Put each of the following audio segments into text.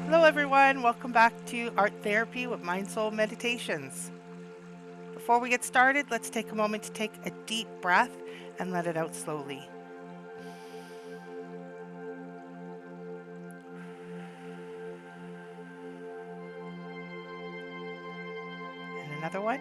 Hello everyone, welcome back to Art Therapy with Mindsoul Meditations. Before we get started, let's take a moment to take a deep breath and let it out slowly. And another one.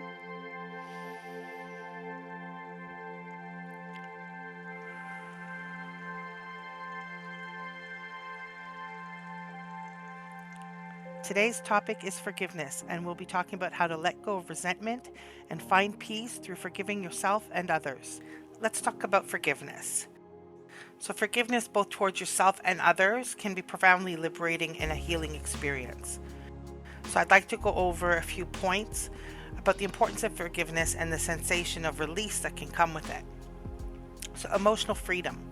Today's topic is forgiveness, and we'll be talking about how to let go of resentment and find peace through forgiving yourself and others. Let's talk about forgiveness. So, forgiveness both towards yourself and others can be profoundly liberating and a healing experience. So, I'd like to go over a few points about the importance of forgiveness and the sensation of release that can come with it. So, emotional freedom.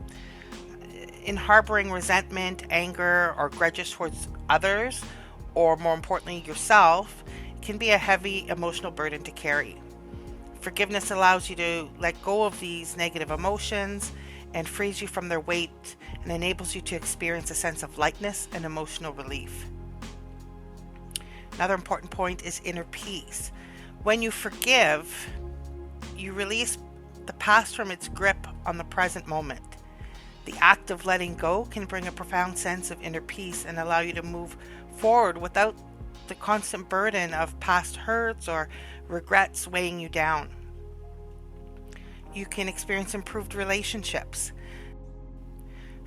In harboring resentment, anger, or grudges towards others, or more importantly, yourself, can be a heavy emotional burden to carry. Forgiveness allows you to let go of these negative emotions and frees you from their weight and enables you to experience a sense of lightness and emotional relief. Another important point is inner peace. When you forgive, you release the past from its grip on the present moment. The act of letting go can bring a profound sense of inner peace and allow you to move forward without the constant burden of past hurts or regrets weighing you down. You can experience improved relationships.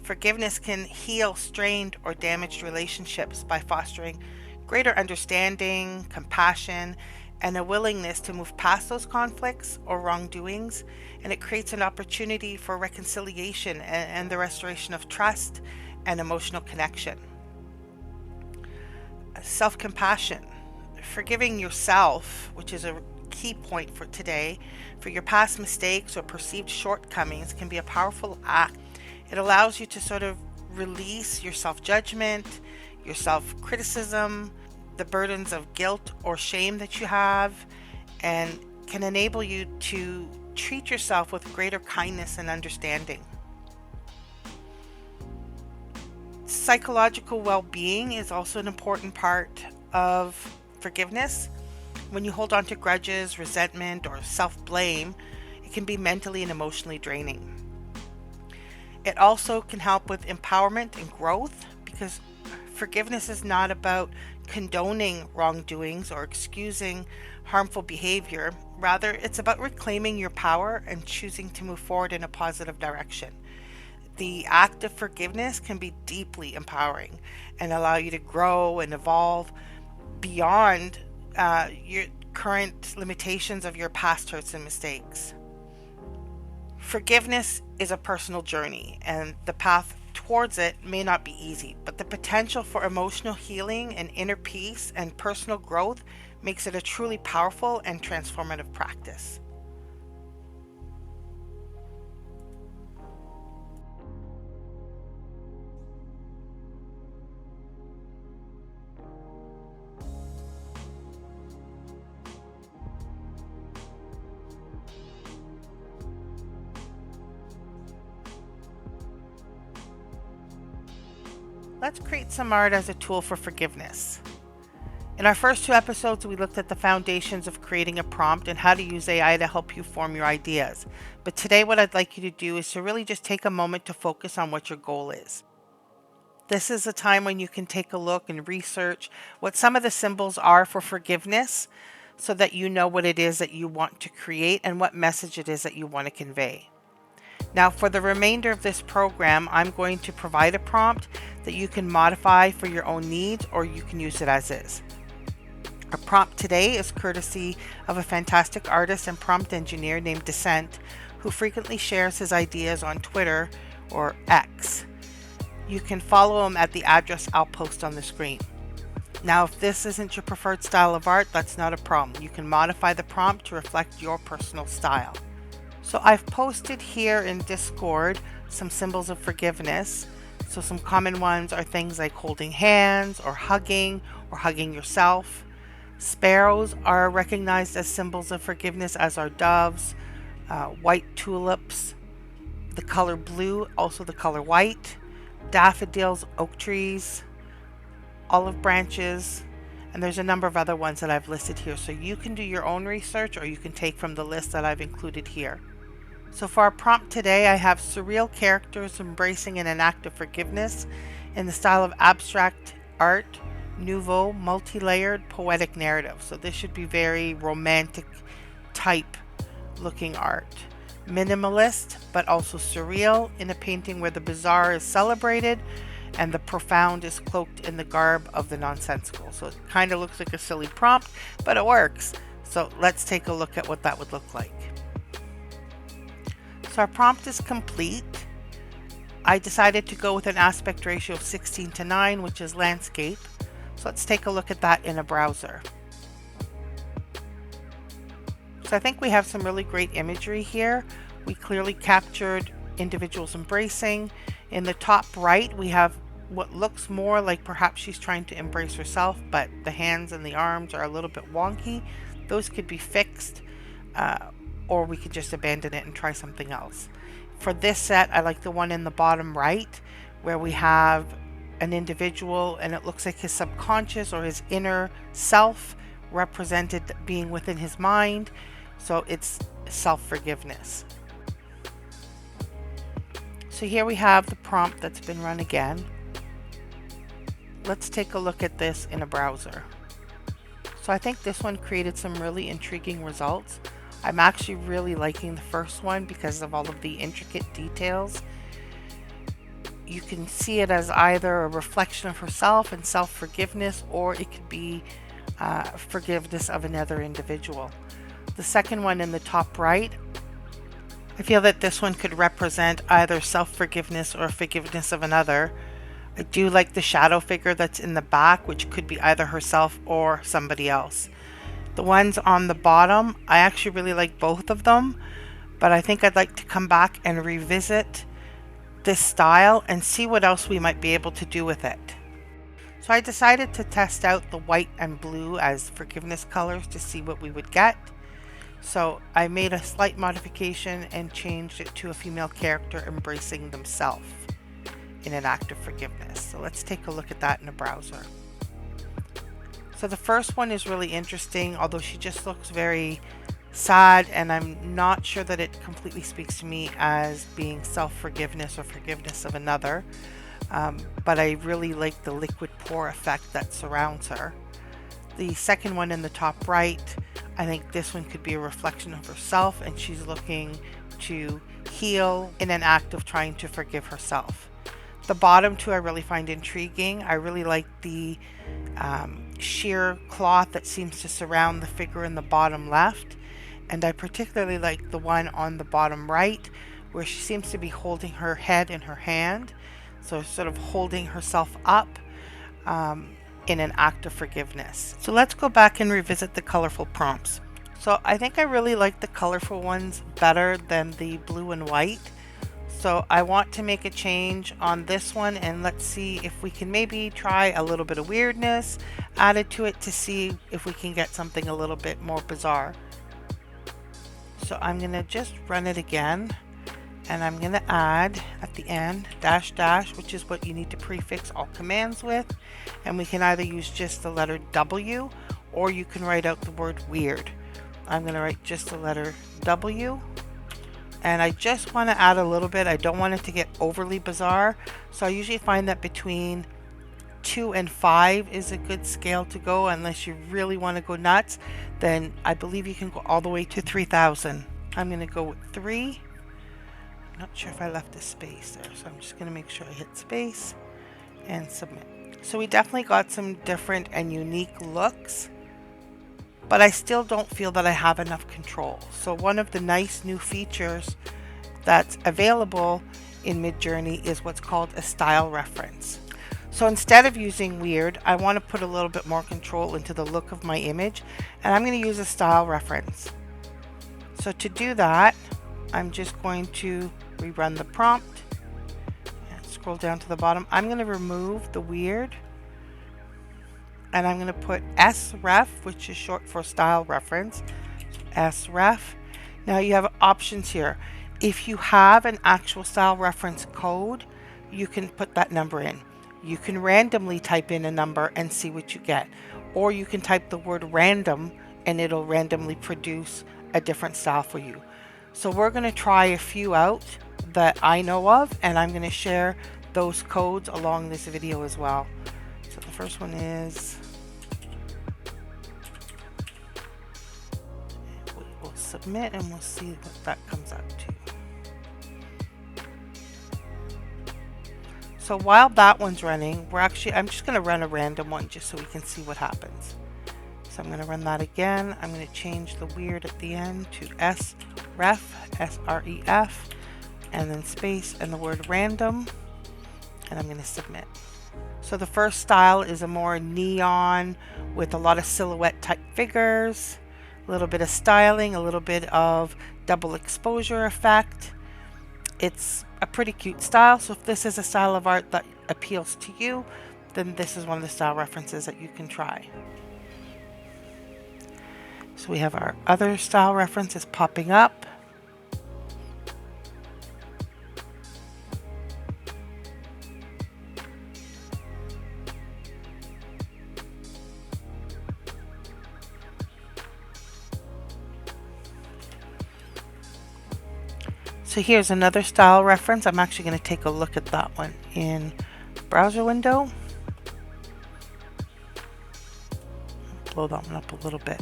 Forgiveness can heal strained or damaged relationships by fostering greater understanding, compassion, and a willingness to move past those conflicts or wrongdoings, and it creates an opportunity for reconciliation and the restoration of trust and emotional connection. Self-compassion. Forgiving yourself, which is a key point for today, for your past mistakes or perceived shortcomings can be a powerful act. It allows you to sort of release your self-judgment, your self-criticism, the burdens of guilt or shame that you have, and can enable you to treat yourself with greater kindness and understanding. Psychological well-being is also an important part of forgiveness. When you hold on to grudges, resentment, or self-blame, it can be mentally and emotionally draining. It also can help with empowerment and growth because forgiveness is not about condoning wrongdoings or excusing harmful behavior. Rather, it's about reclaiming your power and choosing to move forward in a positive direction. The act of forgiveness can be deeply empowering and allow you to grow and evolve beyond your current limitations of your past hurts and mistakes. Forgiveness is a personal journey, and the path towards it may not be easy, but the potential for emotional healing and inner peace and personal growth makes it a truly powerful and transformative practice. Let's create some art as a tool for forgiveness. In our first two episodes, we looked at the foundations of creating a prompt and how to use AI to help you form your ideas. But today, what I'd like you to do is to really just take a moment to focus on what your goal is. This is a time when you can take a look and research what some of the symbols are for forgiveness so that you know what it is that you want to create and what message it is that you want to convey. Now, for the remainder of this program, I'm going to provide a prompt that you can modify for your own needs or you can use it as is. Our prompt today is courtesy of a fantastic artist and prompt engineer named Descent, who frequently shares his ideas on Twitter or X. You can follow him at the address I'll post on the screen. Now, if this isn't your preferred style of art, that's not a problem. You can modify the prompt to reflect your personal style. So I've posted here in Discord some symbols of forgiveness. So some common ones are things like holding hands or hugging yourself. Sparrows are recognized as symbols of forgiveness, as are doves, white tulips, the color blue, also the color white, daffodils, oak trees, olive branches, and there's a number of other ones that I've listed here. So you can do your own research or you can take from the list that I've included here. So for our prompt today, I have surreal characters embracing an act of forgiveness in the style of abstract art, nouveau, multi-layered, poetic narrative. So this should be very romantic type looking art. Minimalist, but also surreal, in a painting where the bizarre is celebrated and the profound is cloaked in the garb of the nonsensical. So it kind of looks like a silly prompt, but it works. So let's take a look at what that would look like. So our prompt is complete. I decided to go with an aspect ratio of 16:9, which is landscape. So let's take a look at that in a browser. So I think we have some really great imagery here. We clearly captured individuals embracing. In the top right, we have what looks more like perhaps she's trying to embrace herself, but the hands and the arms are a little bit wonky. Those could be fixed, or we could just abandon it and try something else. For this set, I like the one in the bottom right, where we have an individual and it looks like his subconscious or his inner self represented being within his mind. So it's self-forgiveness. So here we have the prompt that's been run again. Let's take a look at this in a browser. So I think this one created some really intriguing results. I'm actually really liking the first one because of all of the intricate details. You can see it as either a reflection of herself and self-forgiveness, or it could be forgiveness of another individual. The second one in the top right, I feel that this one could represent either self-forgiveness or forgiveness of another. I do like the shadow figure that's in the back, which could be either herself or somebody else. The ones on the bottom, I actually really like both of them, but I think I'd like to come back and revisit this style and see what else we might be able to do with it. So I decided to test out the white and blue as forgiveness colors to see what we would get. So I made a slight modification and changed it to a female character embracing themselves in an act of forgiveness. So let's take a look at that in a browser. So the first one is really interesting, although she just looks very sad, and I'm not sure that it completely speaks to me as being self-forgiveness or forgiveness of another. But I really like the liquid pour effect that surrounds her. The second one in the top right, I think this one could be a reflection of herself, and she's looking to heal in an act of trying to forgive herself. The bottom two I really find intriguing. I really like the sheer cloth that seems to surround the figure in the bottom left, and I particularly like the one on the bottom right where she seems to be holding her head in her hand, so sort of holding herself up in an act of forgiveness. So let's go back and revisit the colorful prompts. So I think I really like the colorful ones better than the blue and white. So I want to make a change on this one, and let's see if we can maybe try a little bit of weirdness added to it to see if we can get something a little bit more bizarre. So I'm going to just run it again, and I'm going to add at the end -- which is what you need to prefix all commands with, and we can either use just the letter W or you can write out the word weird. I'm going to write just the letter W. And I just want to add a little bit. I don't want it to get overly bizarre. So I usually find that between 2 and 5 is a good scale to go. Unless you really want to go nuts, then I believe you can go all the way to 3,000. I'm going to go with 3. I'm not sure if I left a space there, so I'm just going to make sure I hit space and submit. So we definitely got some different and unique looks, but I still don't feel that I have enough control. So one of the nice new features that's available in Midjourney is what's called a style reference. So instead of using weird, I want to put a little bit more control into the look of my image, and I'm going to use a style reference. So to do that, I'm just going to rerun the prompt and scroll down to the bottom. I'm going to remove the weird, and I'm going to put sref, which is short for style reference. Sref. Now you have options here. If you have an actual style reference code, you can put that number in. You can randomly type in a number and see what you get. Or you can type the word random and it'll randomly produce a different style for you. So we're going to try a few out that I know of, and I'm going to share those codes along this video as well. So the first one is, we'll submit and we'll see what that comes out to. So while that one's running, I'm just going to run a random one just so we can see what happens. So I'm going to run that again. I'm going to change the weird at the end to sref, S-R-E-F, and then space and the word random, and I'm going to submit. So the first style is a more neon with a lot of silhouette type figures, a little bit of styling, a little bit of double exposure effect. It's a pretty cute style, so if this is a style of art that appeals to you, then this is one of the style references that you can try. So we have our other style references popping up. So here's another style reference. I'm actually going to take a look at that one in browser window. Blow that one up a little bit.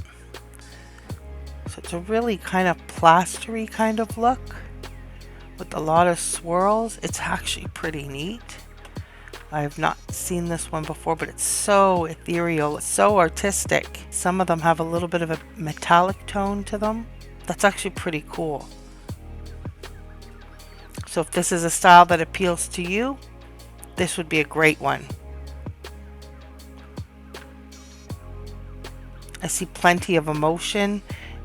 So it's a really kind of plastery kind of look with a lot of swirls. It's actually pretty neat. I've not seen this one before, but it's so ethereal. It's so artistic. Some of them have a little bit of a metallic tone to them. That's actually pretty cool. So if this is a style that appeals to you, this would be a great one. I see plenty of emotion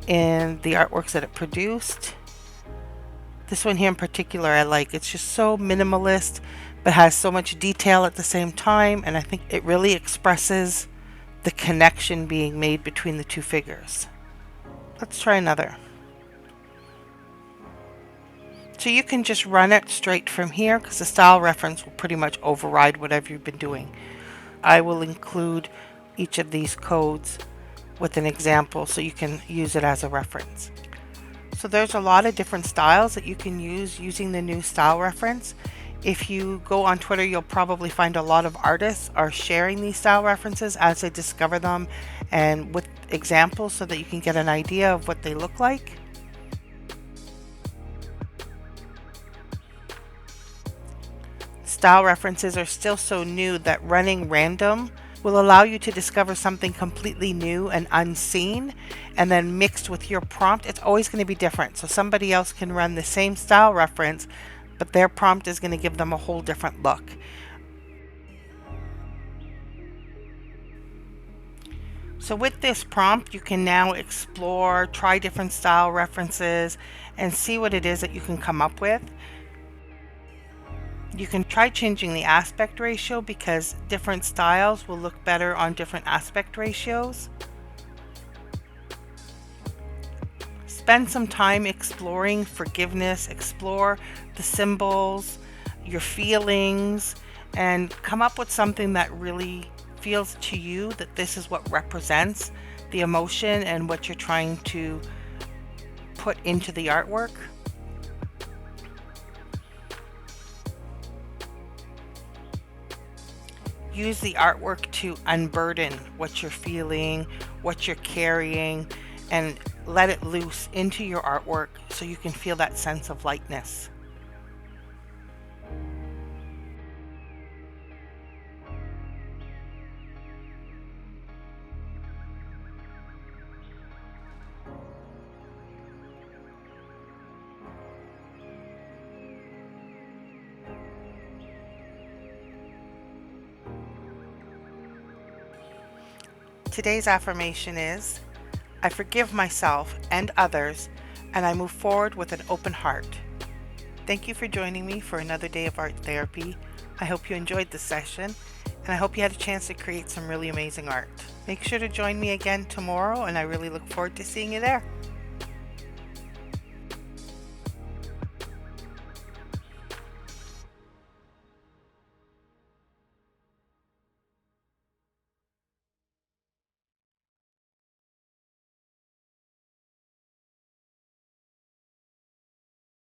in the artworks that it produced. This one here in particular I like. It's just so minimalist, but has so much detail at the same time, and I think it really expresses the connection being made between the two figures. Let's try another. So you can just run it straight from here because the style reference will pretty much override whatever you've been doing. I will include each of these codes with an example so you can use it as a reference. So there's a lot of different styles that you can use using the new style reference. If you go on Twitter, you'll probably find a lot of artists are sharing these style references as they discover them and with examples so that you can get an idea of what they look like. Style references are still so new that running random will allow you to discover something completely new and unseen, and then mixed with your prompt, it's always going to be different. So somebody else can run the same style reference, but their prompt is going to give them a whole different look. So with this prompt, you can now explore, try different style references, and see what it is that you can come up with. You can try changing the aspect ratio because different styles will look better on different aspect ratios. Spend some time exploring forgiveness, explore the symbols, your feelings, and come up with something that really feels to you that this is what represents the emotion and what you're trying to put into the artwork. Use the artwork to unburden what you're feeling, what you're carrying, and let it loose into your artwork so you can feel that sense of lightness. Today's affirmation is, I forgive myself and others, and I move forward with an open heart. Thank you for joining me for another day of art therapy. I hope you enjoyed this session, and I hope you had a chance to create some really amazing art. Make sure to join me again tomorrow, and I really look forward to seeing you there.